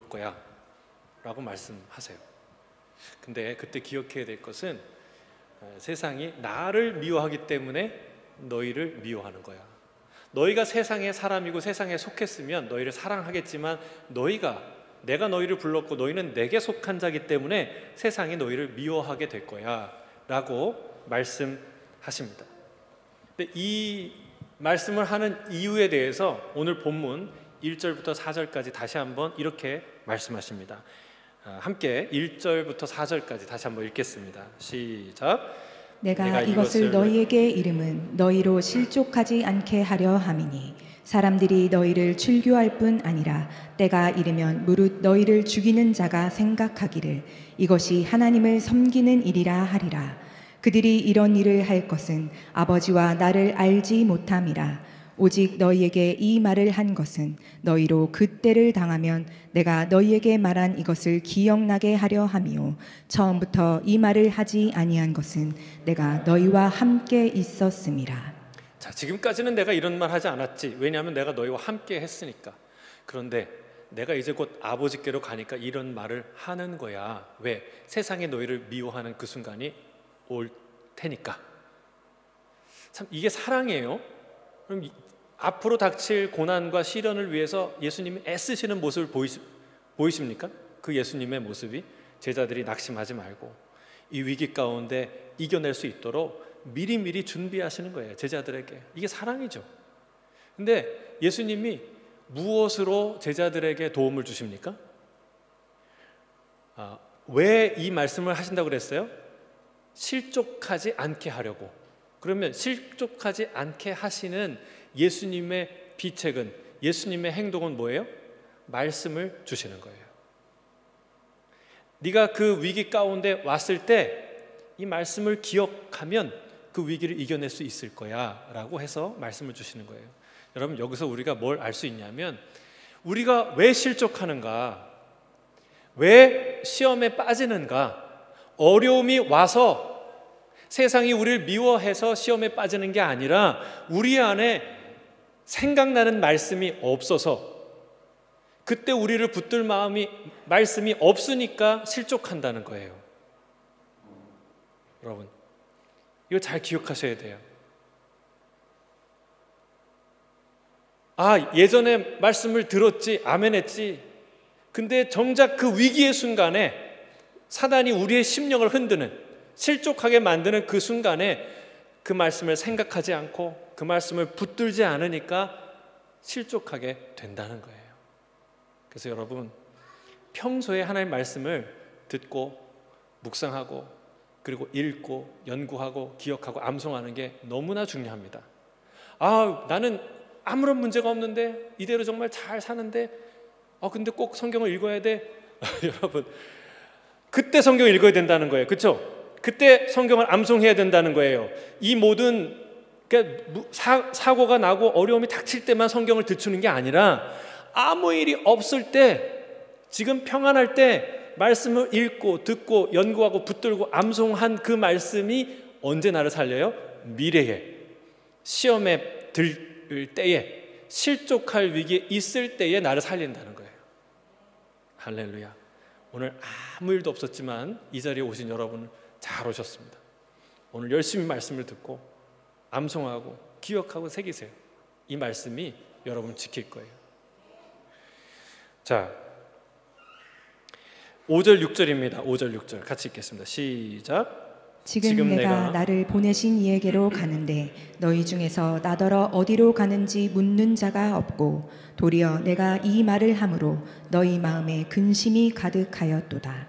거야 라고 말씀하세요. 근데 그때 기억해야 될 것은 세상이 나를 미워하기 때문에 너희를 미워하는 거야. 너희가 세상의 사람이고 세상에 속했으면 너희를 사랑하겠지만 내가 너희를 불렀고 너희는 내게 속한 자이기 때문에 세상이 너희를 미워하게 될 거야 라고 말씀하십니다. 근데 이 말씀을 하는 이유에 대해서 오늘 본문 1절부터 4절까지 다시 한번 이렇게 말씀하십니다. 함께 1절부터 4절까지 다시 한번 읽겠습니다. 시작. 내가 이것을 너희에게 이름은 너희로 실족하지 않게 하려 함이니 사람들이 너희를 출교할 뿐 아니라 때가 이르면 무릇 너희를 죽이는 자가 생각하기를 이것이 하나님을 섬기는 일이라 하리라. 그들이 이런 일을 할 것은 아버지와 나를 알지 못함이라. 오직 너희에게 이 말을 한 것은 너희로 그때를 당하면 내가 너희에게 말한 이것을 기억나게 하려 함이요 처음부터 이 말을 하지 아니한 것은 내가 너희와 함께 있었음이라. 자, 지금까지는 내가 이런 말 하지 않았지. 왜냐하면 내가 너희와 함께 했으니까. 그런데 내가 이제 곧 아버지께로 가니까 이런 말을 하는 거야. 왜? 세상에 너희를 미워하는 그 순간이 올 테니까. 참 이게 사랑이에요. 그럼 앞으로 닥칠 고난과 시련을 위해서 예수님이 애쓰시는 모습을 보이십니까? 그 예수님의 모습이 제자들이 낙심하지 말고 이 위기 가운데 이겨낼 수 있도록 미리미리 준비하시는 거예요. 제자들에게. 이게 사랑이죠. 근데 예수님이 무엇으로 제자들에게 도움을 주십니까? 왜 이 말씀을 하신다고 그랬어요? 실족하지 않게 하려고. 그러면 실족하지 않게 하시는 예수님의 비책은, 예수님의 행동은 뭐예요? 말씀을 주시는 거예요. 네가 그 위기 가운데 왔을 때 이 말씀을 기억하면 그 위기를 이겨낼 수 있을 거야 라고 해서 말씀을 주시는 거예요. 여러분, 여기서 우리가 뭘 알 수 있냐면 우리가 왜 실족하는가, 왜 시험에 빠지는가, 어려움이 와서 세상이 우리를 미워해서 시험에 빠지는 게 아니라 우리 안에 생각나는 말씀이 없어서, 그때 우리를 붙들 말씀이 없으니까 실족한다는 거예요. 여러분, 이거 잘 기억하셔야 돼요. 예전에 말씀을 들었지, 아멘 했지. 근데 정작 그 위기의 순간에 사단이 우리의 심령을 흔드는, 실족하게 만드는 그 순간에 그 말씀을 생각하지 않고 그 말씀을 붙들지 않으니까 실족하게 된다는 거예요. 그래서 여러분, 평소에 하나님의 말씀을 듣고 묵상하고 그리고 읽고 연구하고 기억하고 암송하는 게 너무나 중요합니다. 나는 아무런 문제가 없는데, 이대로 정말 잘 사는데 근데 꼭 성경을 읽어야 돼. 여러분, 그때 성경을 읽어야 된다는 거예요. 그렇죠? 그때 성경을 암송해야 된다는 거예요. 이 모든 사고가 나고 어려움이 닥칠 때만 성경을 듣추는 게 아니라 아무 일이 없을 때, 지금 평안할 때 말씀을 읽고 듣고 연구하고 붙들고 암송한 그 말씀이 언제 나를 살려요? 미래에 시험에 들 때에, 실족할 위기에 있을 때에 나를 살린다는 거예요. 할렐루야. 오늘 아무 일도 없었지만 이 자리에 오신 여러분 잘 오셨습니다. 오늘 열심히 말씀을 듣고 암송하고 기억하고 새기세요. 이 말씀이 여러분 지킬 거예요. 자, 5절 6절입니다. 5절 6절 같이 읽겠습니다. 시작. 지금 내가 나를 보내신 이에게로 가는데 너희 중에서 나더러 어디로 가는지 묻는 자가 없고 도리어 내가 이 말을 함으로 너희 마음에 근심이 가득하였도다.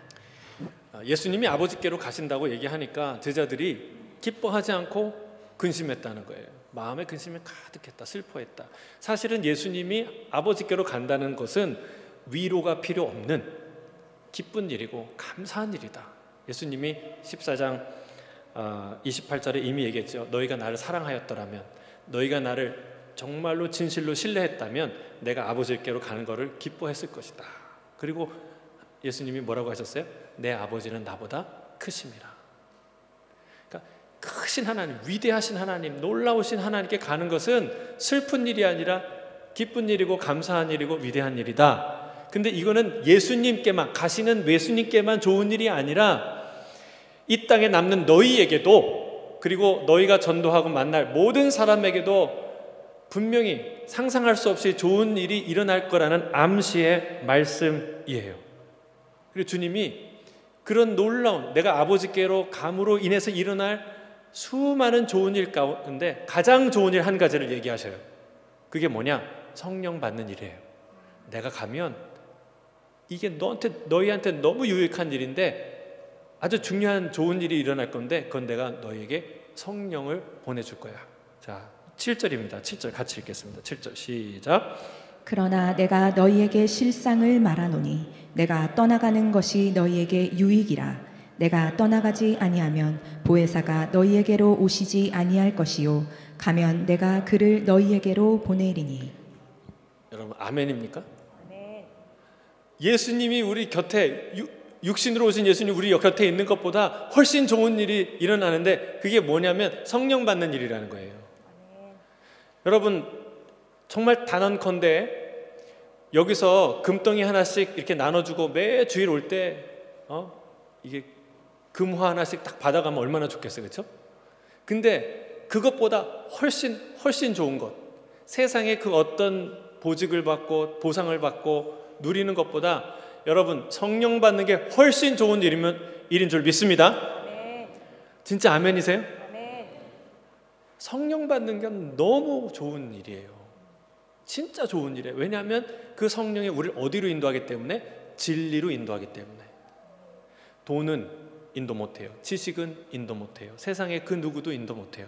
예수님이 아버지께로 가신다고 얘기하니까 제자들이 기뻐하지 않고 근심했다는 거예요. 마음에 근심이 가득했다, 슬퍼했다. 사실은 예수님이 아버지께로 간다는 것은 위로가 필요 없는 기쁜 일이고 감사한 일이다. 예수님이 14장 28절에 이미 얘기했죠. 너희가 나를 사랑하였더라면, 너희가 나를 정말로 진실로 신뢰했다면 내가 아버지께로 가는 것을 기뻐했을 것이다. 그리고 예수님이 뭐라고 하셨어요? 내 아버지는 나보다 크심이라. 그러니까 크신 하나님, 위대하신 하나님, 놀라우신 하나님께 가는 것은 슬픈 일이 아니라 기쁜 일이고 감사한 일이고 위대한 일이다. 근데 이거는 예수님께만, 가시는 예수님께만 좋은 일이 아니라 이 땅에 남는 너희에게도, 그리고 너희가 전도하고 만날 모든 사람에게도 분명히 상상할 수 없이 좋은 일이 일어날 거라는 암시의 말씀이에요. 그리고 주님이 그런 놀라운, 내가 아버지께로 감으로 인해서 일어날 수많은 좋은 일 가운데 가장 좋은 일 한 가지를 얘기하셔요. 그게 뭐냐? 성령 받는 일이에요. 내가 가면 이게 너희한테 너무 유익한 일인데 아주 중요한 좋은 일이 일어날 건데, 그건 내가 너희에게 성령을 보내줄 거야. 자, 7절입니다. 7절 같이 읽겠습니다. 7절 시작. 그러나 내가 너희에게 실상을 말하노니 내가 떠나가는 것이 너희에게 유익이라. 내가 떠나가지 아니하면 보혜사가 너희에게로 오시지 아니할 것이요 가면 내가 그를 너희에게로 보내리니. 여러분 아멘입니까? 아멘. 예수님이 우리 곁에, 육신으로 오신 예수님 우리 곁에 있는 것보다 훨씬 좋은 일이 일어나는데, 그게 뭐냐면 성령 받는 일이라는 거예요. 아멘. 여러분 정말 단언컨대 여기서 금덩이 하나씩 이렇게 나눠주고 매 주일 올 때 이게 금화 하나씩 딱 받아가면 얼마나 좋겠어요, 그렇죠? 근데 그것보다 훨씬 좋은 것, 세상에 그 어떤 보직을 받고 보상을 받고 누리는 것보다 여러분 성령 받는 게 훨씬 좋은 일인 줄 믿습니다. 네. 진짜 아멘이세요? 네. 성령 받는 게 너무 좋은 일이에요. 진짜 좋은 일이에요. 왜냐하면 그 성령이 우리를 어디로 인도하기 때문에? 진리로 인도하기 때문에. 돈은 인도 못해요. 지식은 인도 못해요. 세상에 그 누구도 인도 못해요.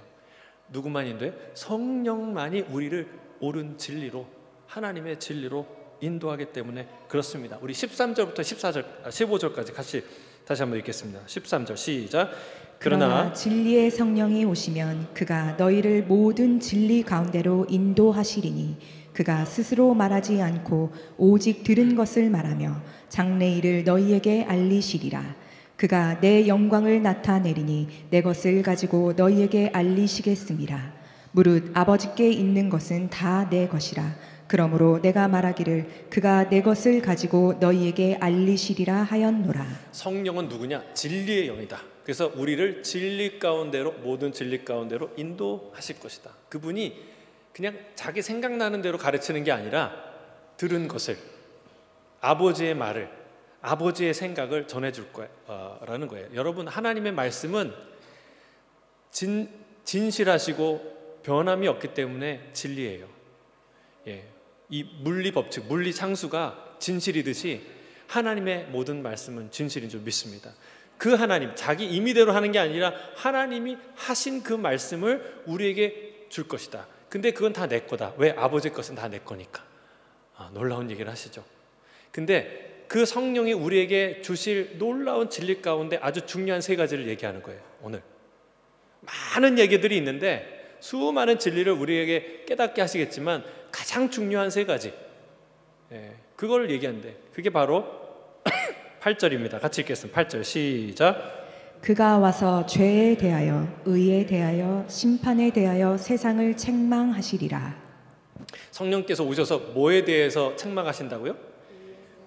누구만 인도해요? 성령만이 우리를 옳은 진리로, 하나님의 진리로 인도하기 때문에 그렇습니다. 우리 13절부터 15절까지 같이 다시 한번 읽겠습니다. 13절 시작. 그러나 진리의 성령이 오시면 그가 너희를 모든 진리 가운데로 인도하시리니 그가 스스로 말하지 않고 오직 들은 것을 말하며 장래일을 너희에게 알리시리라. 그가 내 영광을 나타내리니 내 것을 가지고 너희에게 알리시겠습니다. 무릇 아버지께 있는 것은 다 내 것이라. 그러므로 내가 말하기를 그가 내 것을 가지고 너희에게 알리시리라 하였노라. 성령은 누구냐? 진리의 영이다. 그래서 우리를 진리 가운데로, 모든 진리 가운데로 인도하실 것이다. 그분이 그냥 자기 생각나는 대로 가르치는 게 아니라 들은 것을, 아버지의 말을, 아버지의 생각을 전해줄 거라는 거예요. 여러분 하나님의 말씀은 진실하시고 변함이 없기 때문에 진리예요. 예, 이 물리 법칙, 물리 상수가 진실이듯이 하나님의 모든 말씀은 진실인 줄 믿습니다. 그 하나님, 자기 임의대로 하는 게 아니라 하나님이 하신 그 말씀을 우리에게 줄 것이다. 근데 그건 다 내 거다. 왜? 아버지 것은 다 내 거니까. 놀라운 얘기를 하시죠. 근데 그 성령이 우리에게 주실 놀라운 진리 가운데 아주 중요한 세 가지를 얘기하는 거예요. 오늘 많은 얘기들이 있는데 수많은 진리를 우리에게 깨닫게 하시겠지만 가장 중요한 세 가지, 그걸 얘기하는데 그게 바로 8절입니다. 같이 읽겠습니다. 8절 시작. 그가 와서 죄에 대하여, 의에 대하여, 심판에 대하여 세상을 책망하시리라. 성령께서 오셔서 뭐에 대해서 책망하신다고요?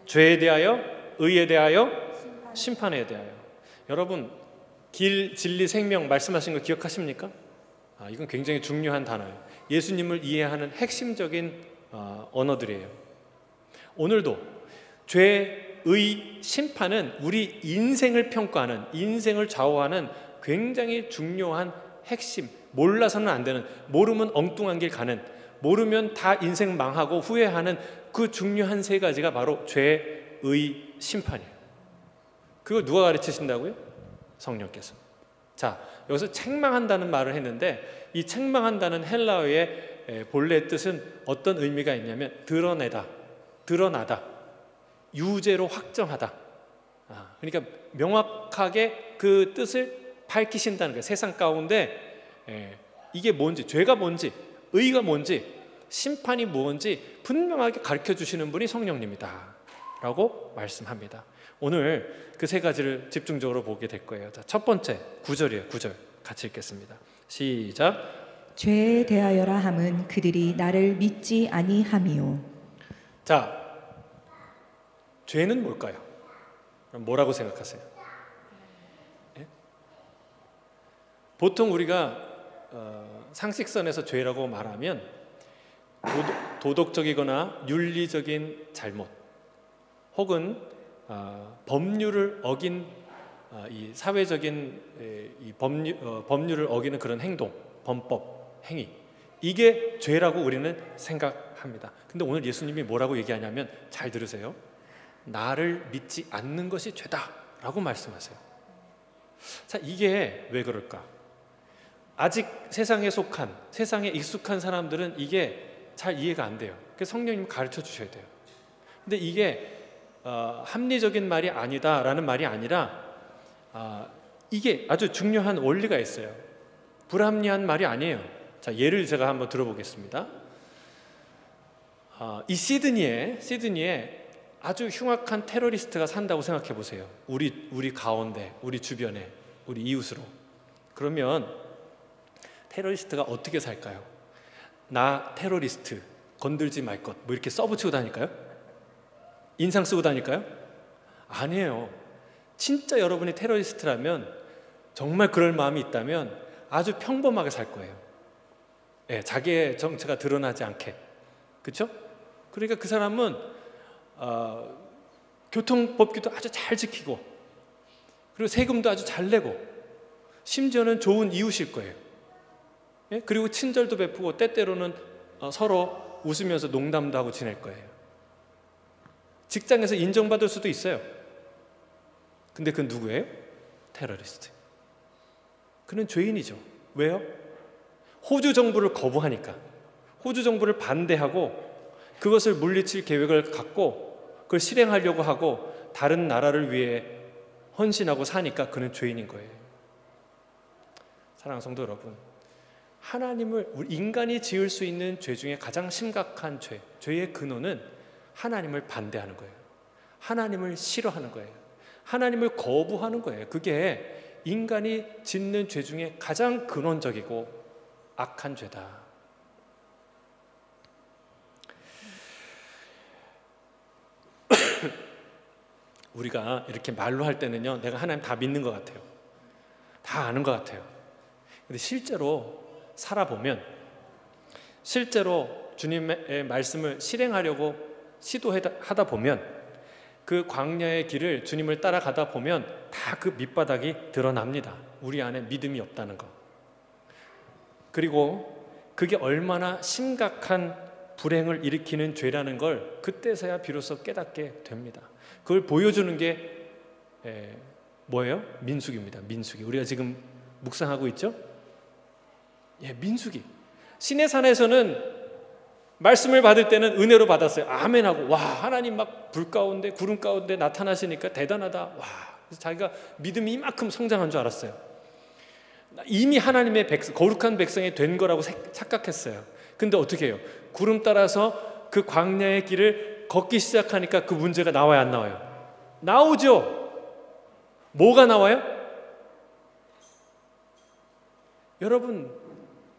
죄에 대하여, 의에 대하여, 심판에 대하여. 여러분 길, 진리, 생명 말씀하신 거 기억하십니까? 이건 굉장히 중요한 단어예요. 예수님을 이해하는 핵심적인 언어들이에요. 오늘도 죄, 의, 심판은 우리 인생을 평가하는, 인생을 좌우하는 굉장히 중요한 핵심, 몰라서는 안 되는, 모르면 엉뚱한 길 가는, 모르면 다 인생 망하고 후회하는 그 중요한 세 가지가 바로 죄, 의, 심판이에요. 그걸 누가 가르치신다고요? 성령께서. 자, 여기서 책망한다는 말을 했는데 이 책망한다는 헬라어의 본래 뜻은 어떤 의미가 있냐면 드러내다, 드러나다, 유죄로 확정하다. 그러니까 명확하게 그 뜻을 밝히신다는 거예요. 세상 가운데 이게 뭔지, 죄가 뭔지, 의가 뭔지, 심판이 뭔지 분명하게 가르쳐 주시는 분이 성령님이다 라고 말씀합니다. 오늘 그 세 가지를 집중적으로 보게 될 거예요. 자, 첫 번째 9절이에요. 9절 같이 읽겠습니다. 시작. 죄에 대하여라 함은 그들이 나를 믿지 아니함이요. 자, 죄는 뭘까요? 그럼 뭐라고 생각하세요? 예? 보통 우리가 상식선에서 죄라고 말하면 도덕적이거나 윤리적인 잘못 혹은 법률을 어긴 이 사회적인 이 법률을 어기는 그런 행동, 범법, 행위, 이게 죄라고 우리는 생각합니다. 근데 오늘 예수님이 뭐라고 얘기하냐면, 잘 들으세요. 나를 믿지 않는 것이 죄다라고 말씀하세요. 자, 이게 왜 그럴까? 아직 세상에 속한, 세상에 익숙한 사람들은 이게 잘 이해가 안 돼요. 그래서 성령님 가르쳐 주셔야 돼요. 근데 이게 합리적인 말이 아니다라는 말이 아니라 이게 아주 중요한 원리가 있어요. 불합리한 말이 아니에요. 자, 예를 제가 한번 들어보겠습니다. 이 시드니에 아주 흉악한 테러리스트가 산다고 생각해 보세요. 우리 가운데, 우리 주변에, 우리 이웃으로. 그러면 테러리스트가 어떻게 살까요? 나 테러리스트 건들지 말 것, 뭐 이렇게 써붙이고 다닐까요? 인상 쓰고 다닐까요? 아니에요. 진짜 여러분이 테러리스트라면, 정말 그럴 마음이 있다면 아주 평범하게 살 거예요. 예, 자기의 정체가 드러나지 않게. 그렇죠? 그러니까 그 사람은 교통법규도 아주 잘 지키고, 그리고 세금도 아주 잘 내고, 심지어는 좋은 이웃일 거예요. 예? 그리고 친절도 베푸고, 때때로는 서로 웃으면서 농담도 하고 지낼 거예요. 직장에서 인정받을 수도 있어요. 근데 그건 누구예요? 테러리스트. 그는 죄인이죠. 왜요? 호주 정부를 거부하니까, 호주 정부를 반대하고 그것을 물리칠 계획을 갖고 그걸 실행하려고 하고 다른 나라를 위해 헌신하고 사니까 그는 죄인인 거예요. 사랑하는 성도 여러분, 우리 인간이 지을 수 있는 죄 중에 가장 심각한 죄의 근원은 하나님을 반대하는 거예요. 하나님을 싫어하는 거예요. 하나님을 거부하는 거예요. 그게 인간이 짓는 죄 중에 가장 근원적이고 악한 죄다. 우리가 이렇게 말로 할 때는요, 내가 하나님 다 믿는 것 같아요. 다 아는 것 같아요. 근데 실제로 살아보면, 실제로 주님의 말씀을 실행하려고 시도하다 보면, 그 광야의 길을 주님을 따라가다 보면 다 그 밑바닥이 드러납니다. 우리 안에 믿음이 없다는 거. 그리고 그게 얼마나 심각한 불행을 일으키는 죄라는 걸 그때서야 비로소 깨닫게 됩니다. 그걸 보여주는 게 뭐예요? 민수기입니다. 민수기. 우리가 지금 묵상하고 있죠? 예, 민수기. 시내산에서는 말씀을 받을 때는 은혜로 받았어요. 아멘하고, 와, 하나님 막 불 가운데, 구름 가운데 나타나시니까 대단하다. 와, 그래서 자기가 믿음이 이만큼 성장한 줄 알았어요. 이미 하나님의 거룩한 백성이 된 거라고 착각했어요. 근데 어떻게 해요? 구름 따라서 그 광야의 길을 걷기 시작하니까 그 문제가 나와요, 안 나와요? 나오죠. 뭐가 나와요? 여러분,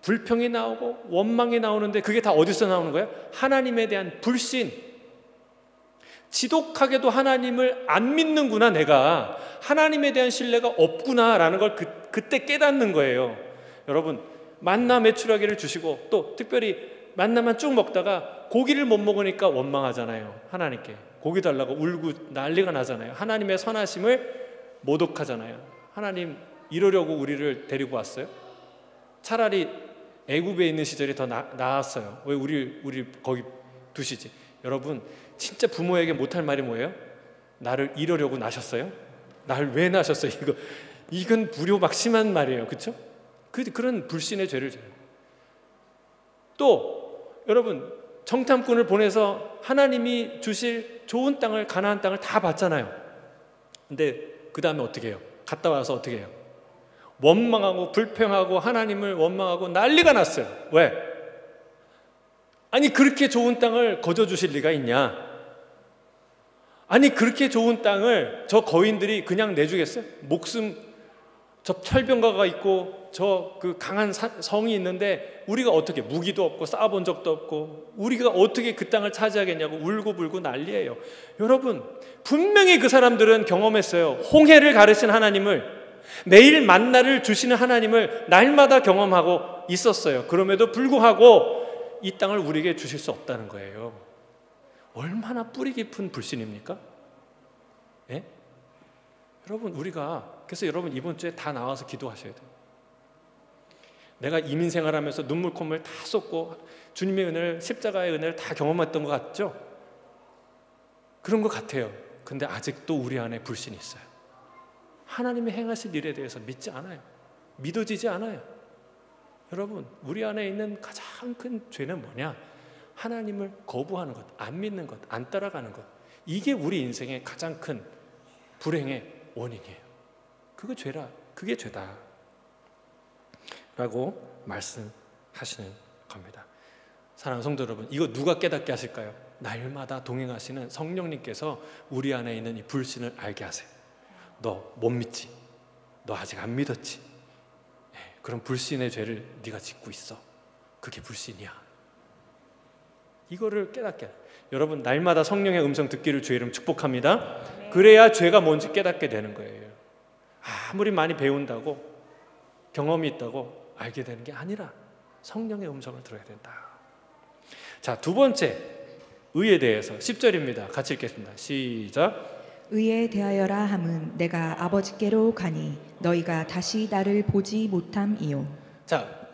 불평이 나오고 원망이 나오는데 그게 다 어디서 나오는 거예요? 하나님에 대한 불신. 지독하게도 하나님을 안 믿는구나, 내가. 하나님에 대한 신뢰가 없구나라는 걸 그때 깨닫는 거예요. 여러분, 만나 메추라기를 주시고 또 특별히 만나만 쭉 먹다가 고기를 못 먹으니까 원망하잖아요. 하나님께 고기 달라고 울고 난리가 나잖아요. 하나님의 선하심을 모독하잖아요. 하나님 이러려고 우리를 데리고 왔어요? 차라리 애굽에 있는 시절이 더 나았어요. 왜 우리 거기 두시지? 여러분, 진짜 부모에게 못할 말이 뭐예요? 나를 이러려고 나셨어요? 나를 왜 나셨어요? 이건 불효막심한 말이에요. 그렇죠? 그런 불신의 죄를 져요. 또 여러분, 정탐꾼을 보내서 하나님이 주실 좋은 땅을, 가나안 땅을 다 봤잖아요. 근데 그 다음에 어떻게 해요? 갔다 와서 어떻게 해요? 원망하고 불평하고 하나님을 원망하고 난리가 났어요. 왜? 아니, 그렇게 좋은 땅을 거저 주실 리가 있냐? 아니, 그렇게 좋은 땅을 저 거인들이 그냥 내주겠어요? 목숨, 저 철병가가 있고 그 강한 성이 있는데 우리가 어떻게, 무기도 없고 쌓아본 적도 없고 우리가 어떻게 그 땅을 차지하겠냐고 울고불고 난리예요. 여러분, 분명히 그 사람들은 경험했어요. 홍해를 가르신 하나님을, 매일 만나를 주시는 하나님을 날마다 경험하고 있었어요. 그럼에도 불구하고 이 땅을 우리에게 주실 수 없다는 거예요. 얼마나 뿌리 깊은 불신입니까? 예? 여러분, 그래서 여러분 이번 주에 다 나와서 기도하셔야 돼요. 내가 이민 생활하면서 눈물 콧물 다 쏟고 주님의 은혜를, 십자가의 은혜를 다 경험했던 것 같죠? 그런 것 같아요. 근데 아직도 우리 안에 불신이 있어요. 하나님의 행하실 일에 대해서 믿지 않아요. 믿어지지 않아요. 여러분, 우리 안에 있는 가장 큰 죄는 뭐냐? 하나님을 거부하는 것, 안 믿는 것, 안 따라가는 것. 이게 우리 인생의 가장 큰 불행의 원인이에요. 그게 죄다 라고 말씀하시는 겁니다. 사랑하는 성도 여러분, 이거 누가 깨닫게 하실까요? 날마다 동행하시는 성령님께서 우리 안에 있는 이 불신을 알게 하세요. 너 못 믿지? 너 아직 안 믿었지? 그럼 불신의 죄를 네가 짓고 있어. 그게 불신이야. 이거를 깨닫게. 여러분, 날마다 성령의 음성 듣기를 주의 이름 축복합니다. 그래야 죄가 뭔지 깨닫게 되는 거예요. 아무리 많이 배운다고, 경험이 있다고 알게 되는 게 아니라 성령의 음성을 들어야 된다. 자, 두 번째, 의에 대해서 10절입니다. 같이 읽겠습니다. 시작. 의에 대하여라 함은 내가 아버지께로 가니 너희가 다시 나를 보지 못함이요. 자,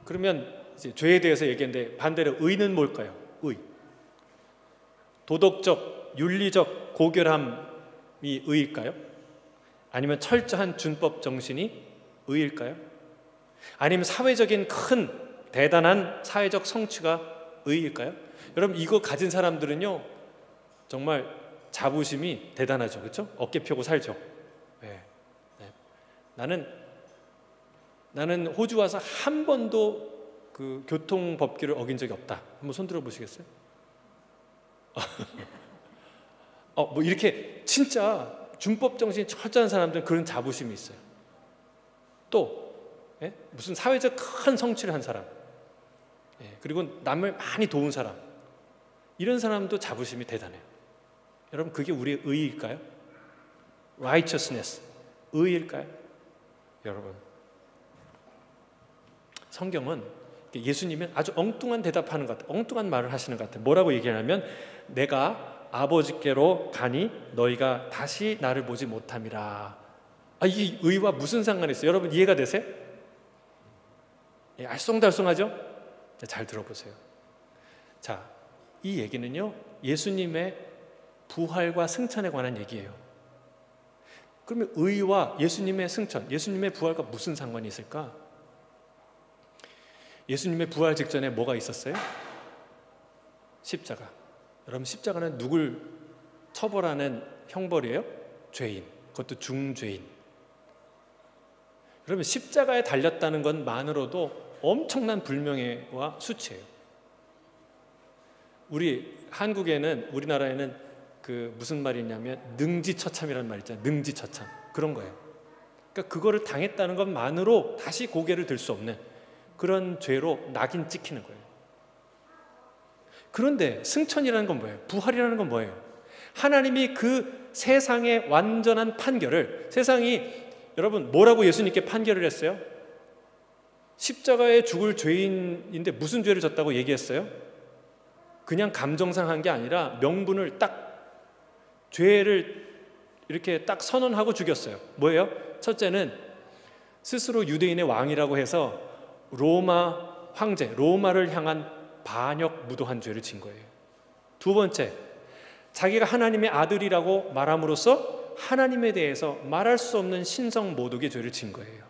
그러면 이제 죄에 대해서 얘기했는데 반대로 의는 뭘까요? 의. 도덕적, 윤리적 고결함이 의일까요? 아니면 철저한 준법 정신이 의일까요? 아니면 사회적인 큰 대단한 사회적 성취가 의일까요? 여러분, 이거 가진 사람들은요 정말 자부심이 대단하죠. 그렇죠? 어깨 펴고 살죠. 네. 나는 호주 와서 한 번도 그 교통법규를 어긴 적이 없다. 한번 손 들어 보시겠어요? 뭐 이렇게 진짜 준법 정신이 철저한 사람들은 그런 자부심이 있어요. 또 무슨 사회적 큰 성취를 한 사람, 그리고 남을 많이 도운 사람, 이런 사람도 자부심이 대단해요. 여러분, 그게 우리의 의일까요? righteousness, 의일까요? 여러분, 성경은 예수님은 아주 엉뚱한 대답하는 것 같아요. 엉뚱한 말을 하시는 것 같아요. 뭐라고 얘기하냐면 내가 아버지께로 가니 너희가 다시 나를 보지 못함이라. 이 의와 무슨 상관이 있어요? 여러분, 이해가 되세요? 알쏭달쏭하죠? 잘 들어보세요. 자, 이 얘기는요 예수님의 부활과 승천에 관한 얘기예요. 그러면 의와 예수님의 승천, 예수님의 부활과 무슨 상관이 있을까? 예수님의 부활 직전에 뭐가 있었어요? 십자가. 여러분, 십자가는 누굴 처벌하는 형벌이에요? 죄인, 그것도 중죄인. 여러분, 십자가에 달렸다는 것만으로도 엄청난 불명예와 수치예요. 우리나라에는 그 무슨 말이 있냐면 능지처참이라는 말 있잖아요. 능지처참. 그런 거예요. 그러니까 그거를 당했다는 것만으로 다시 고개를 들 수 없는 그런 죄로 낙인 찍히는 거예요. 그런데 승천이라는 건 뭐예요? 부활이라는 건 뭐예요? 하나님이 그 세상의 완전한 판결을, 세상이 여러분 뭐라고 예수님께 판결을 했어요? 십자가에 죽을 죄인인데 무슨 죄를 졌다고 얘기했어요? 그냥 감정상 한 게 아니라 명분을 딱, 죄를 이렇게 딱 선언하고 죽였어요. 뭐예요? 첫째는 스스로 유대인의 왕이라고 해서 로마 황제, 로마를 향한 반역 무도한 죄를 진 거예요. 두 번째, 자기가 하나님의 아들이라고 말함으로써 하나님에 대해서 말할 수 없는 신성 모독의 죄를 진 거예요.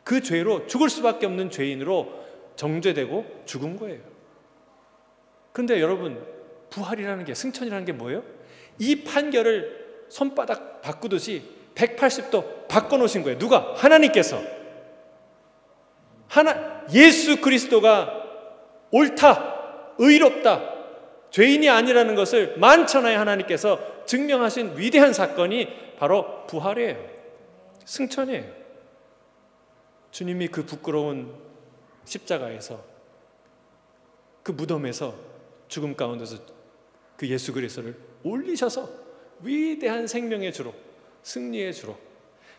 그 죄로 죽을 수밖에 없는 죄인으로 정죄되고 죽은 거예요. 그런데 여러분, 부활이라는 게, 승천이라는 게 뭐예요? 이 판결을 손바닥 바꾸듯이 180도 바꿔놓으신 거예요. 누가? 하나님께서. 예수 그리스도가 옳다, 의롭다, 죄인이 아니라는 것을 만천하에 하나님께서 증명하신 위대한 사건이 바로 부활이에요. 승천이에요. 주님이 그 부끄러운 십자가에서, 그 무덤에서, 죽음 가운데서 그 예수 그리스도를 올리셔서 위대한 생명의 주로, 승리의 주로,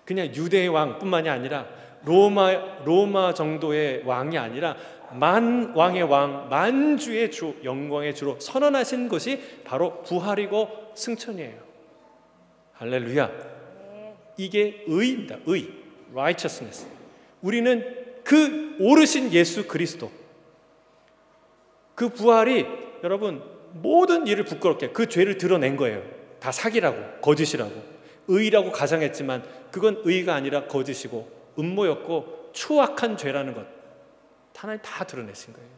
그냥 유대의 왕뿐만이 아니라 로마 정도의 왕이 아니라 만왕의 왕, 만주의 주, 영광의 주로 선언하신 것이 바로 부활이고 승천이에요. 할렐루야. 이게 의입니다. 의, righteousness. 우리는 그 오르신 예수 그리스도, 그 부활이 여러분 모든 일을 부끄럽게, 그 죄를 드러낸 거예요. 다 사기라고, 거짓이라고, 의라고 가정했지만 그건 의가 아니라 거짓이고 음모였고 추악한 죄라는 것, 하나님 다 드러내신 거예요.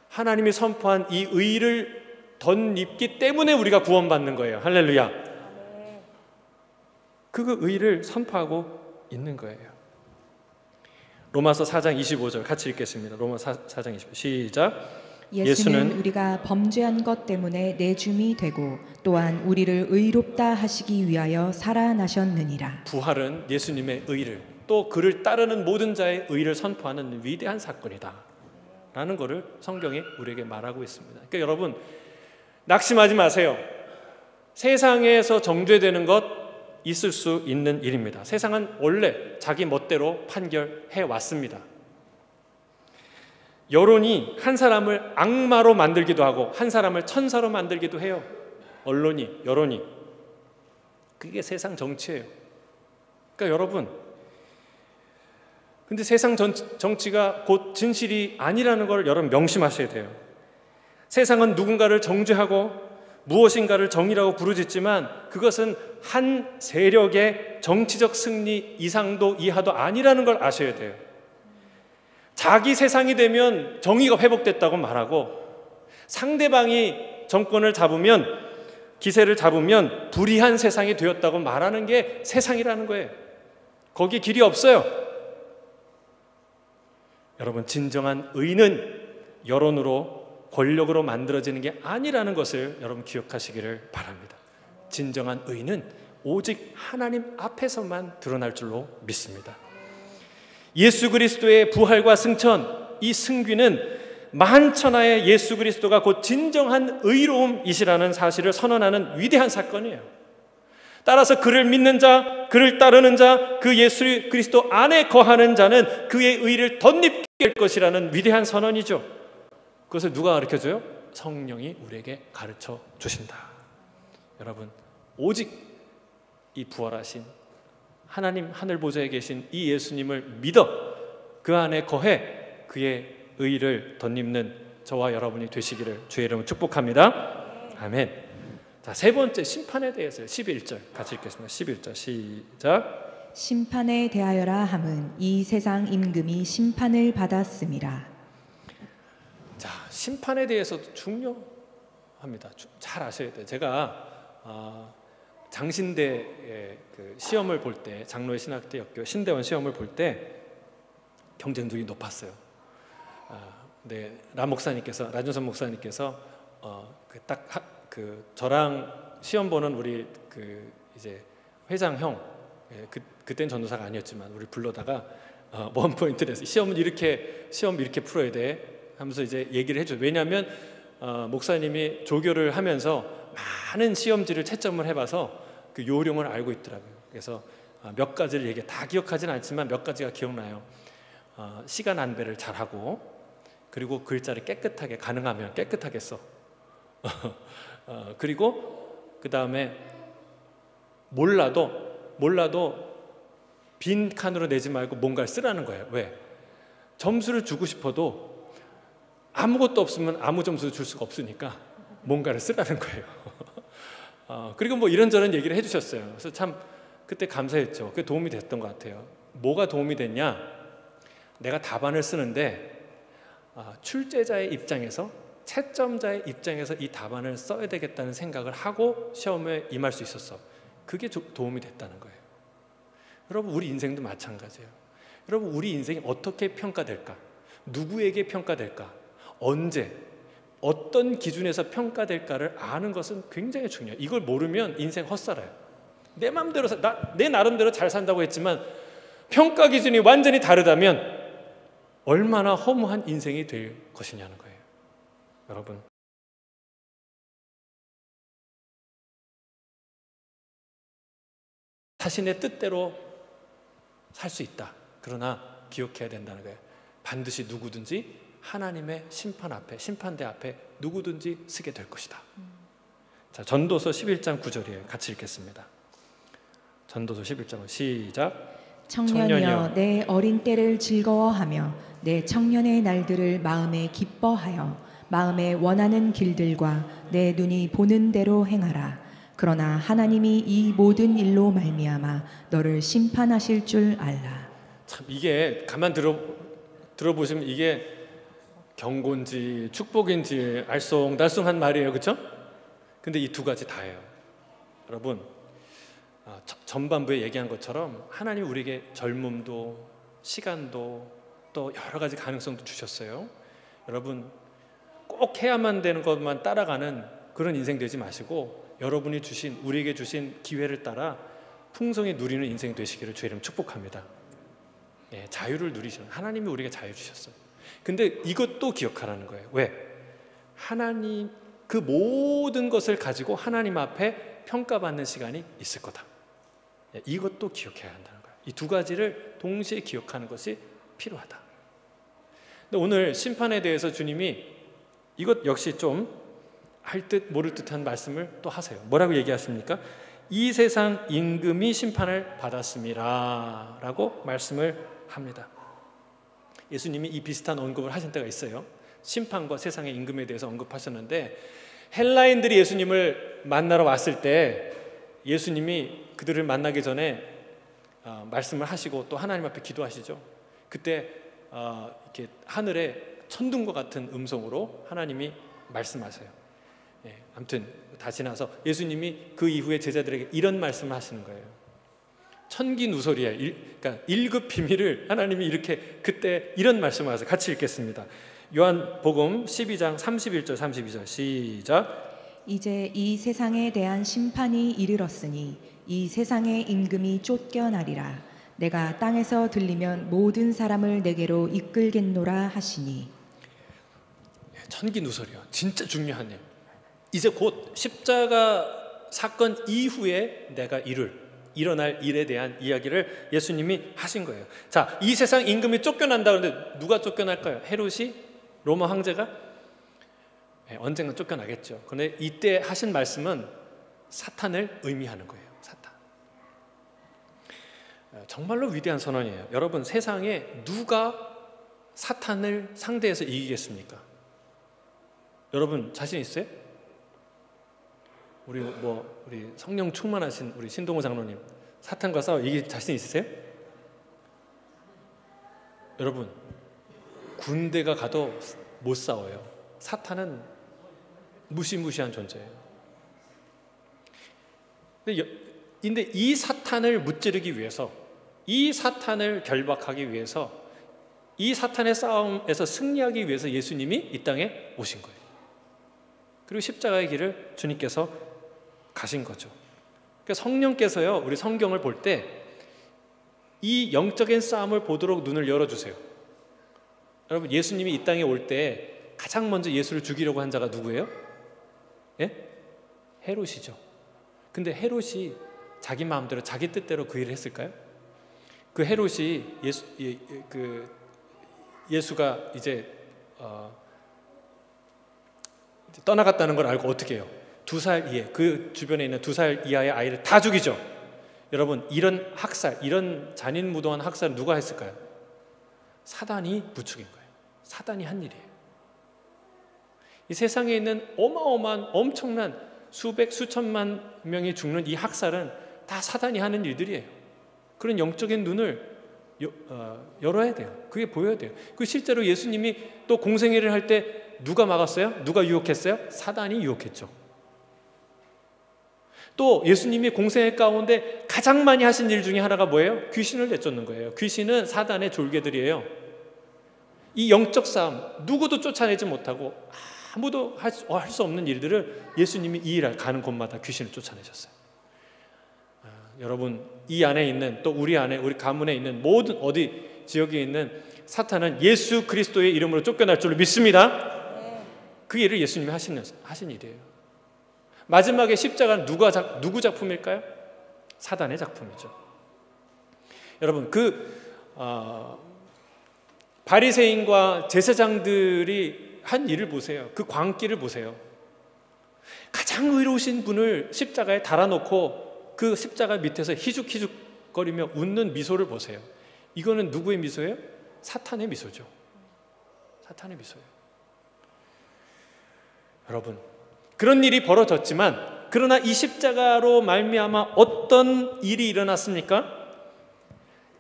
하나님이 선포한 이 의를 덧입기 때문에 우리가 구원받는 거예요. 할렐루야. 그 의를 선포하고 있는 거예요. 로마서 4장 25절 같이 읽겠습니다. 로마서 4장 25절 시작. 예수는 우리가 범죄한 것 때문에 내 줌이 되고 또한 우리를 의롭다 하시기 위하여 살아나셨느니라. 부활은 예수님의 의를, 또 그를 따르는 모든 자의 의를 선포하는 위대한 사건이다 라는 것을 성경이 우리에게 말하고 있습니다. 그러니까 여러분 낙심하지 마세요. 세상에서 정죄되는 것 있을 수 있는 일입니다. 세상은 원래 자기 멋대로 판결해 왔습니다. 여론이 한 사람을 악마로 만들기도 하고 한 사람을 천사로 만들기도 해요. 언론이, 여론이. 그게 세상 정치예요. 그러니까 여러분, 근데 세상 정치가 곧 진실이 아니라는 걸 여러분 명심하셔야 돼요. 세상은 누군가를 정죄하고 무엇인가를 정의라고 부르짖지만 그것은 한 세력의 정치적 승리 이상도 이하도 아니라는 걸 아셔야 돼요. 자기 세상이 되면 정의가 회복됐다고 말하고 상대방이 정권을 잡으면, 기세를 잡으면 불의한 세상이 되었다고 말하는 게 세상이라는 거예요. 거기에 길이 없어요. 여러분, 진정한 의는 여론으로, 권력으로 만들어지는 게 아니라는 것을 여러분 기억하시기를 바랍니다. 진정한 의는 오직 하나님 앞에서만 드러날 줄로 믿습니다. 예수 그리스도의 부활과 승천, 이 승귀는 만천하의 예수 그리스도가 곧 진정한 의로움이시라는 사실을 선언하는 위대한 사건이에요. 따라서 그를 믿는 자, 그를 따르는 자, 그 예수 그리스도 안에 거하는 자는 그의 의를 덧입게 될 것이라는 위대한 선언이죠. 그것을 누가 가르쳐줘요? 성령이 우리에게 가르쳐 주신다. 여러분, 오직 이 부활하신 하나님 하늘 보좌에 계신 이 예수님을 믿어 그 안에 거해 그의 의를 덧입는 저와 여러분이 되시기를 주의 이름으로 축복합니다. 아멘. 자, 세 번째 심판에 대해서 11절 같이 읽겠습니다. 11절 시작. 심판에 대하여라 함은 이 세상 임금이 심판을 받았음이라. 자, 심판에 대해서도 중요합니다. 잘 아셔야 돼요. 제가 장신대 그 시험을 볼 때, 장로의 신학대학교 신대원 시험을 볼 때 경쟁률이 높았어요. 네, 라준선 목사님께서 저랑 시험 보는 우리 이제 회장 형, 그때는 전도사가 아니었지만 우리 불러다가 원 포인트를 해서 시험 이렇게 풀어야 돼 하면서 이제 얘기를 해줘요. 왜냐하면 목사님이 조교를 하면서 많은 시험지를 채점을 해봐서 그 요령을 알고 있더라고요. 그래서 몇 가지를 다 기억하지는 않지만 몇 가지가 기억나요. 시간 안배를 잘하고, 그리고 글자를 깨끗하게, 가능하면 깨끗하게 써. 그리고 그 다음에 몰라도 빈 칸으로 내지 말고 뭔가를 쓰라는 거예요. 왜? 점수를 주고 싶어도 아무것도 없으면 아무 점수 줄 수가 없으니까 뭔가를 쓰라는 거예요. 그리고 뭐 이런저런 얘기를 해주셨어요. 그래서 참 그때 감사했죠. 그게 도움이 됐던 것 같아요. 뭐가 도움이 됐냐? 내가 답안을 쓰는데 출제자의 입장에서, 채점자의 입장에서 이 답안을 써야 되겠다는 생각을 하고 시험에 임할 수 있었어. 그게 도움이 됐다는 거예요. 여러분, 우리 인생도 마찬가지예요. 여러분, 우리 인생이 어떻게 평가될까? 누구에게 평가될까? 언제? 어떤 기준에서 평가될까를 아는 것은 굉장히 중요해요. 이걸 모르면 인생 헛살아요. 내 마음대로 내 나름대로 잘 산다고 했지만 평가 기준이 완전히 다르다면 얼마나 허무한 인생이 될 것이냐는 거예요. 여러분, 자신의 뜻대로 살 수 있다. 그러나 기억해야 된다는 거예요. 반드시 누구든지 하나님의 심판 앞에, 심판대 앞에 누구든지 서게 될 것이다. 자, 전도서 11장 9절이에요. 같이 읽겠습니다. 전도서 11장 시작. 청년이여 내 어린 때를 즐거워하며 내 청년의 날들을 마음에 기뻐하여 마음에 원하는 길들과 내 눈이 보는 대로 행하라. 그러나 하나님이 이 모든 일로 말미암아 너를 심판하실 줄 알라. 참, 이게 가만 들어보시면 이게 경고인지 축복인지 알쏭달쏭한 말이에요. 그렇죠? 근데 이 두 가지 다예요. 여러분, 전반부에 얘기한 것처럼 하나님 우리에게 젊음도 우리도 또 여러 가지 가능성도 주셨어요. 여러분 꼭 해야만 되는 것만 따라가는 그런 인생 되지 마시고 여러분이 주신 우리에게 주신 기회를 따라 풍성히 누리는 인생 되시기를 주의 이름 축복합니다. 예, 자유를 누리시는 하나님이 우리에게 자유 주셨어요. 근데 이것도 기억하라는 거예요. 왜? 하나님 그 모든 것을 가지고 하나님 앞에 평가받는 시간이 있을 거다. 예, 이것도 기억해야 한다는 거예요. 이 두 가지를 동시에 기억하는 것이 필요하다. 근데 오늘 심판에 대해서 주님이 이것 역시 좀 할 듯 모를 듯한 말씀을 또 하세요. 뭐라고 얘기하십니까? 이 세상 임금이 심판을 받았음이라 라고 말씀을 합니다. 예수님이 이 비슷한 언급을 하신 때가 있어요. 심판과 세상의 임금에 대해서 언급하셨는데 헬라인들이 예수님을 만나러 왔을 때 예수님이 그들을 만나기 전에 말씀을 하시고 또 하나님 앞에 기도하시죠. 그때 이렇게 하늘에 천둥과 같은 음성으로 하나님이 말씀하세요. 예, 아무튼 다 지나서 예수님이 그 이후에 제자들에게 이런 말씀을 하시는 거예요. 천기누설이에요. 그러니까 1급 비밀을 하나님이 이렇게 그때 이런 말씀을 하세요. 같이 읽겠습니다. 요한복음 12장 31절 32절 시작. 이제 이 세상에 대한 심판이 이르렀으니 이 세상의 임금이 쫓겨나리라. 내가 땅에서 들리면 모든 사람을 내게로 이끌겠노라 하시니. 천기누설이요. 진짜 중요한 일. 이제 곧 십자가 사건 이후에 내가 일어날 일에 대한 이야기를 예수님이 하신 거예요. 자, 이 세상 임금이 쫓겨난다 그러는데 누가 쫓겨날까요? 헤롯이? 로마 황제가? 네, 언젠가 쫓겨나겠죠. 그런데 이때 하신 말씀은 사탄을 의미하는 거예요. 사탄. 정말로 위대한 선언이에요. 여러분, 세상에 누가 사탄을 상대해서 이기겠습니까? 여러분 자신 있어요? 우리 성령 충만하신 우리 신동호 장로님, 사탄과 싸워 이길 자신 있으세요? 여러분, 군대가 가도 못 싸워요. 사탄은 무시무시한 존재예요. 근데 이 사탄을 무찌르기 위해서, 이 사탄을 결박하기 위해서, 이 사탄의 싸움에서 승리하기 위해서 예수님이 이 땅에 오신 거예요. 그리고 십자가의 길을 주님께서 가신 거죠. 그러니까 성령께서요, 우리 성경을 볼 때 이 영적인 싸움을 보도록 눈을 열어주세요. 여러분, 예수님이 이 땅에 올 때 가장 먼저 예수를 죽이려고 한 자가 누구예요? 예? 헤롯이죠. 근데 헤롯이 자기 마음대로 자기 뜻대로 그 일을 했을까요? 그 헤롯이 예수가 이제 떠나갔다는 걸 알고 어떻게 해요? 2살 이하, 그 주변에 있는 2살 이하의 아이를 다 죽이죠. 여러분, 이런 학살, 이런 잔인무도한 학살을 누가 했을까요? 사단이 부추긴 거예요. 사단이 한 일이에요. 이 세상에 있는 어마어마한 엄청난 수백 수천만 명이 죽는 이 학살은 다 사단이 하는 일들이에요. 그런 영적인 눈을 열어야 돼요. 그게 보여야 돼요. 그 실제로 예수님이 또 공생애를 할 때 누가 막았어요? 누가 유혹했어요? 사단이 유혹했죠. 또 예수님이 공생애 가운데 가장 많이 하신 일 중에 하나가 뭐예요? 귀신을 내쫓는 거예요. 귀신은 사단의 졸개들이에요. 이 영적 싸움, 누구도 쫓아내지 못하고 아무도 할 수 없는 일들을 예수님이 이 일 가는 곳마다 귀신을 쫓아내셨어요. 여러분, 이 안에 있는, 또 우리 안에, 우리 가문에 있는 모든 어디 지역에 있는 사탄은 예수 그리스도의 이름으로 쫓겨날 줄로 믿습니다. 그 일을 예수님이 하신 일이에요. 마지막에 십자가는 누구 작품일까요? 사단의 작품이죠. 여러분, 바리새인과 제사장들이 한 일을 보세요. 그 광기를 보세요. 가장 의로우신 분을 십자가에 달아놓고 그 십자가 밑에서 희죽희죽거리며 웃는 미소를 보세요. 이거는 누구의 미소예요? 사탄의 미소죠. 사탄의 미소예요. 여러분, 그런 일이 벌어졌지만, 그러나 이 십자가로 말미암아 어떤 일이 일어났습니까?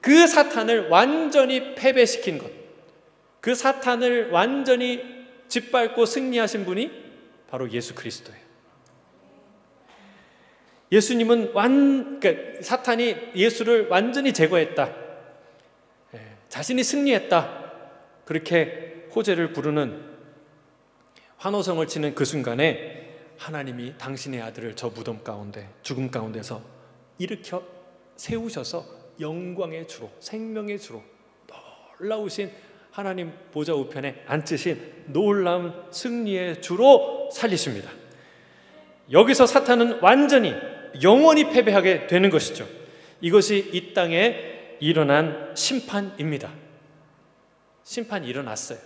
그 사탄을 완전히 패배시킨 것, 그 사탄을 완전히 짓밟고 승리하신 분이 바로 예수 그리스도예요. 예수님은 그러니까 사탄이 예수를 완전히 제거했다, 자신이 승리했다, 그렇게 호재를 부르는 환호성을 치는 그 순간에 하나님이 당신의 아들을 저 무덤 가운데, 죽음 가운데서 일으켜 세우셔서 영광의 주로, 생명의 주로, 놀라우신 하나님 보좌 우편에 앉으신 놀라운 승리의 주로 살리십니다. 여기서 사탄은 완전히 영원히 패배하게 되는 것이죠. 이것이 이 땅에 일어난 심판입니다. 심판이 일어났어요.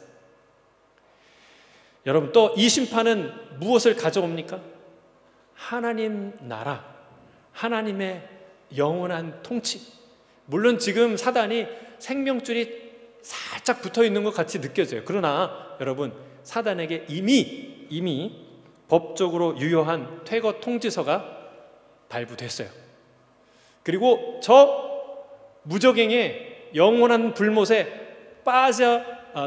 여러분, 또 이 심판은 무엇을 가져옵니까? 하나님 나라, 하나님의 영원한 통치. 물론 지금 사단이 생명줄이 살짝 붙어 있는 것 같이 느껴져요. 그러나 여러분, 사단에게 이미 법적으로 유효한 퇴거 통지서가 발부됐어요. 그리고 저 무적행의 영원한 불못에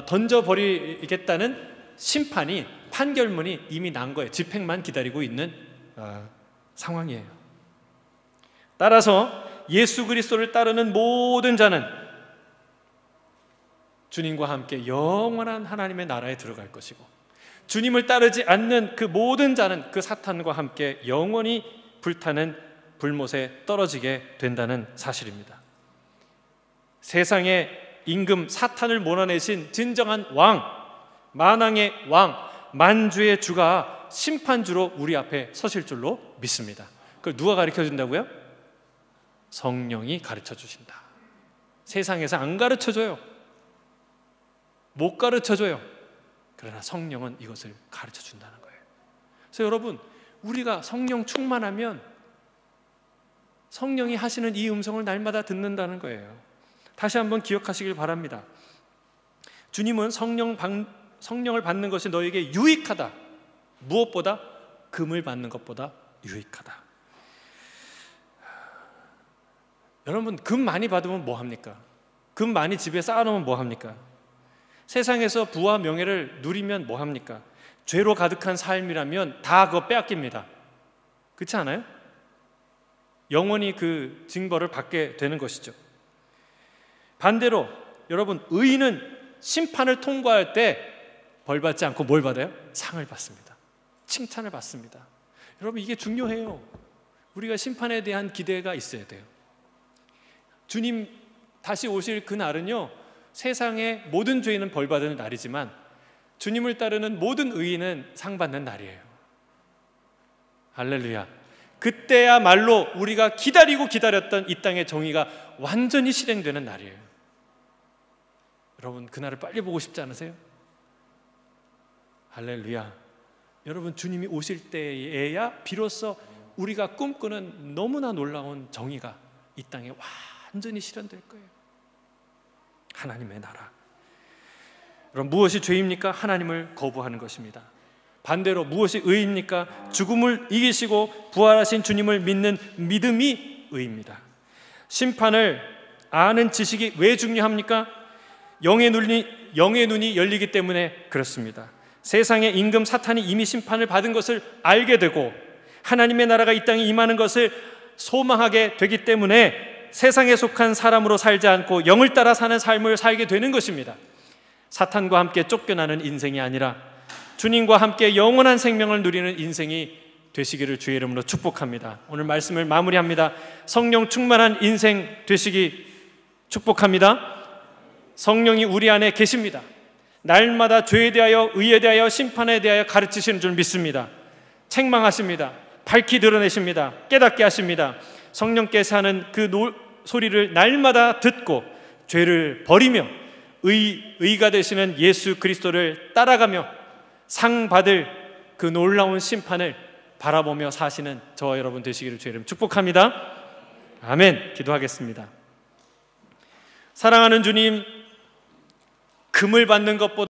던져버리겠다는 심판이, 판결문이 이미 난 거예요. 집행만 기다리고 있는 상황이에요. 따라서 예수 그리스도를 따르는 모든 자는 주님과 함께 영원한 하나님의 나라에 들어갈 것이고, 주님을 따르지 않는 그 모든 자는 그 사탄과 함께 영원히 불타는 불못에 떨어지게 된다는 사실입니다. 세상의 임금 사탄을 몰아내신 진정한 왕, 만왕의 왕, 만주의 주가 심판주로 우리 앞에 서실 줄로 믿습니다. 그걸 누가 가르쳐 준다고요? 성령이 가르쳐 주신다. 세상에서 안 가르쳐 줘요. 못 가르쳐 줘요. 그러나 성령은 이것을 가르쳐 준다는 거예요. 그래서 여러분, 우리가 성령 충만하면 성령이 하시는 이 음성을 날마다 듣는다는 거예요. 다시 한번 기억하시길 바랍니다. 주님은 성령을 받는 것이 너에게 유익하다. 무엇보다? 금을 받는 것보다 유익하다. 여러분, 금 많이 받으면 뭐 합니까? 금 많이 집에 쌓아놓으면 뭐 합니까? 세상에서 부와 명예를 누리면 뭐 합니까? 죄로 가득한 삶이라면 다 그거 빼앗깁니다. 그렇지 않아요? 영원히 그 징벌을 받게 되는 것이죠. 반대로 여러분, 의인은 심판을 통과할 때 벌 받지 않고 뭘 받아요? 상을 받습니다. 칭찬을 받습니다. 여러분, 이게 중요해요. 우리가 심판에 대한 기대가 있어야 돼요. 주님 다시 오실 그날은요, 세상의 모든 죄인은 벌 받는 날이지만 주님을 따르는 모든 의인은 상 받는 날이에요. 할렐루야. 그때야말로 우리가 기다렸던 이 땅의 정의가 완전히 실행되는 날이에요. 여러분, 그날을 빨리 보고 싶지 않으세요? 할렐루야. 여러분, 주님이 오실 때에야 비로소 우리가 꿈꾸는 너무나 놀라운 정의가 이 땅에 완전히 실현될 거예요. 하나님의 나라. 여러분, 무엇이 죄입니까? 하나님을 거부하는 것입니다. 반대로 무엇이 의입니까? 죽음을 이기시고 부활하신 주님을 믿는 믿음이 의입니다. 심판을 아는 지식이 왜 중요합니까? 영의 눈이 열리기 때문에 그렇습니다. 세상의 임금 사탄이 이미 심판을 받은 것을 알게 되고 하나님의 나라가 이 땅에 임하는 것을 소망하게 되기 때문에 세상에 속한 사람으로 살지 않고 영을 따라 사는 삶을 살게 되는 것입니다. 사탄과 함께 쫓겨나는 인생이 아니라 주님과 함께 영원한 생명을 누리는 인생이 되시기를 주의 이름으로 축복합니다. 오늘 말씀을 마무리합니다. 성령 충만한 인생 되시기 축복합니다. 성령이 우리 안에 계십니다. 날마다 죄에 대하여, 의에 대하여, 심판에 대하여 가르치시는 줄 믿습니다. 책망하십니다. 밝히 드러내십니다. 깨닫게 하십니다. 성령께서 하는 그 소리를 날마다 듣고 죄를 버리며 의가 되시는 예수 그리스도를 따라가며 상 받을 그 놀라운 심판을 바라보며 사시는 저와 여러분 되시기를 주의 이름 축복합니다. 아멘. 기도하겠습니다. 사랑하는 주님, 금을 받는 것보다